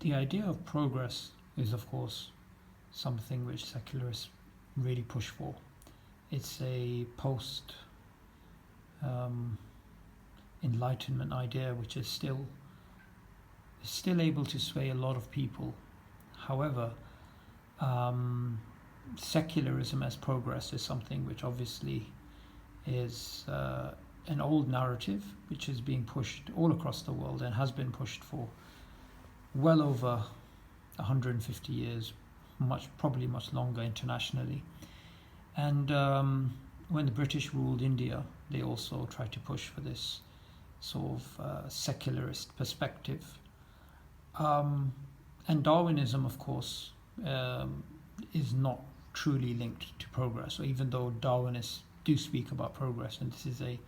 The idea of progress is, of course, something which secularists really push for. It's a post Enlightenment idea which is still able to sway a lot of people. However, secularism as progress is something which obviously is an old narrative which is being pushed all across the world and has been pushed for well over 150 years, probably much longer internationally. And when the British ruled India, they also tried to push for this sort of secularist perspective. And Darwinism, of course, is not truly linked to progress. So even though Darwinists do speak about progress, and this is a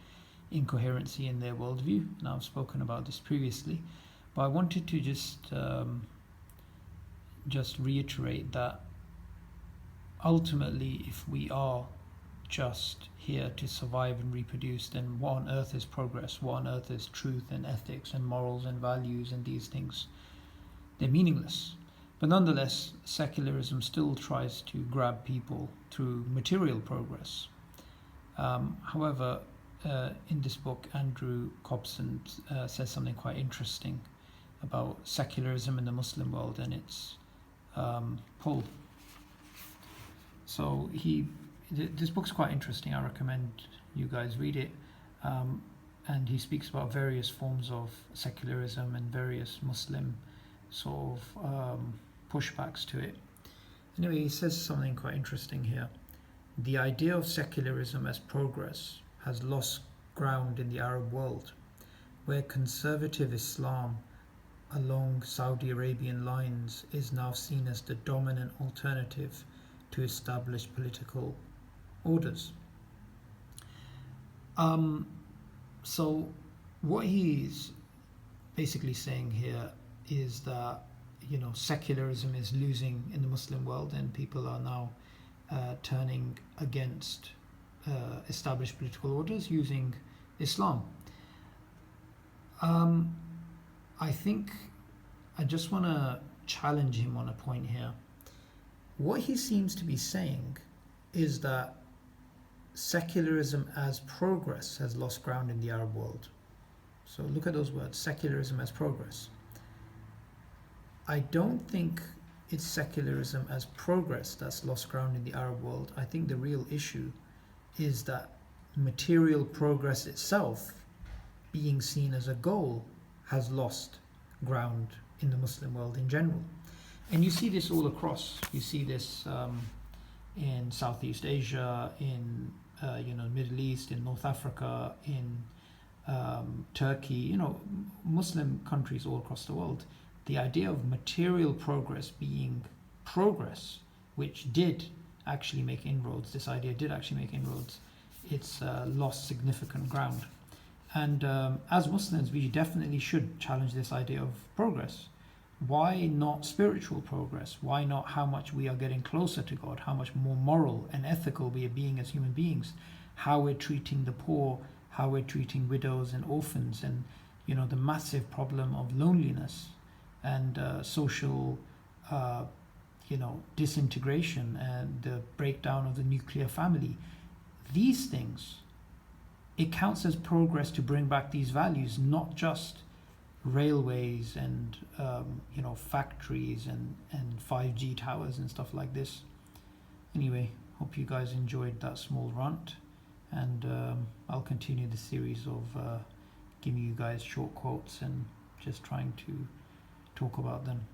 incoherency in their worldview, and I've spoken about this previously, but I wanted to just reiterate that ultimately, if we are just here to survive and reproduce, then what on earth is progress? What on earth is truth and ethics and morals and values and these things? They're meaningless. But nonetheless, secularism still tries to grab people through material progress. However, in this book, Andrew Cobson says something quite interesting about secularism in the Muslim world and its pull. So this book's quite interesting. I recommend you guys read it. And he speaks about various forms of secularism and various Muslim sort of pushbacks to it. Anyway, he says something quite interesting here. The idea of secularism as progress has lost ground in the Arab world, where conservative Islam along Saudi Arabian lines is now seen as the dominant alternative to established political orders. So what he's basically saying here is that, secularism is losing in the Muslim world and people are now turning against established political orders using Islam. I think I just want to challenge him on a point here. What he seems to be saying is that secularism as progress has lost ground in the Arab world. So look at those words, secularism as progress. I don't think it's secularism as progress that's lost ground in the Arab world. I think the real issue is that material progress itself, being seen as a goal, has lost ground in the Muslim world in general. And you see this all across. You see this in Southeast Asia, in Middle East, in North Africa, in Turkey, Muslim countries all across the world. The idea of material progress being progress, which did actually make inroads, this idea did actually make inroads, it's lost significant ground. And as Muslims, we definitely should challenge this idea of progress. Why not spiritual progress? Why not how much we are getting closer to God, how much more moral and ethical we are being as human beings, how we're treating the poor, how we're treating widows and orphans, and the massive problem of loneliness and social disintegration and the breakdown of the nuclear family. These things, it counts as progress to bring back these values, not just railways and factories and 5G towers and stuff like this. Anyway, hope you guys enjoyed that small rant, and I'll continue the series of giving you guys short quotes and just trying to talk about them.